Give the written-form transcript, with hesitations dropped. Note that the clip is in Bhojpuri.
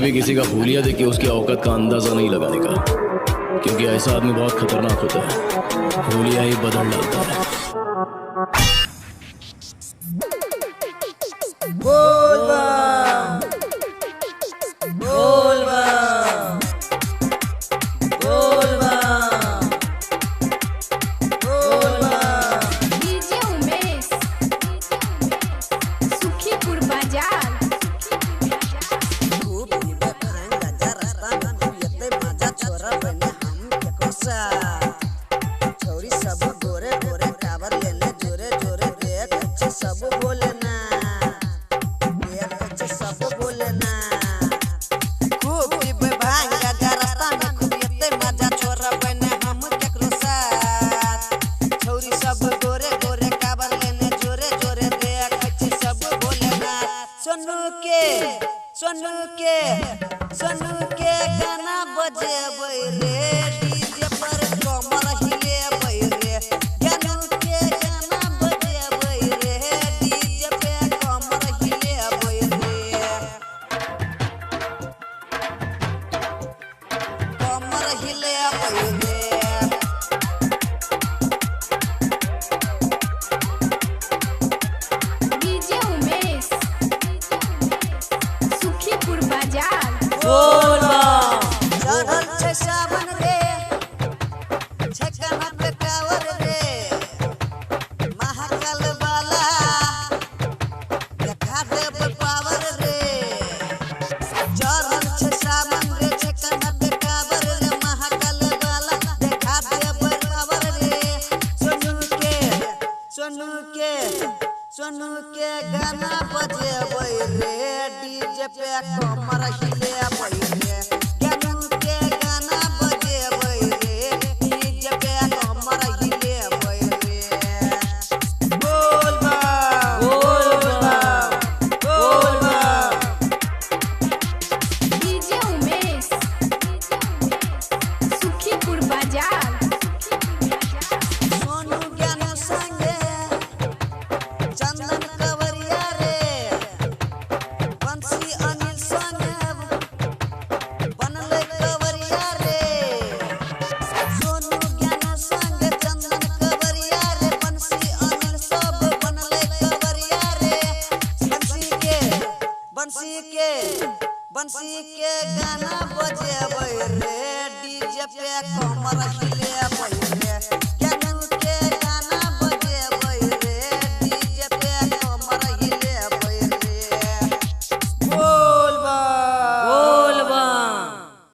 कभी किसी का हुलिया देख के उसकी औकात का अंदाजा नहीं लगाने का, क्योंकि ऐसा आदमी बहुत खतरनाक होता है, हुलिया ही बदल डालता है। सोनू के गाना बजेबै रे, डीजे पर कमर हिलेबै रे। सोनू के गाना बजेबै रे, डीजे पे कमर हिलेबै रे, कमर हिलेबै रे। चढ़ल छै सावन रे, छकना पे कावर रे, महाकाल वाला देखा देब पावर रे। चढ़ल छै सावन रे, छकना पे कावर रे, महाकाल वाला देखा देब पावर रे। सोनू के गाना बजेबै रे, डीजे पे कमर हिलेबै रे। सोनू के गाना बजेबै रे, डीजे पे कमर हिलेबै रे। बोल बा बोल बा बोल बा। डीजे उमेश सुखीपुर बाजार। सोनू ज्ञान संगे चंदन कवरिया रे, बंसी अनिल संगे बनले कवरिया रे। सोनू ज्ञान संगे चंदन कवरिया रे, बंसी अनिल सब बनले कवरिया रे। बंसी के गाना बजेबै रे, डीजे पे कमर हिलेबै रे।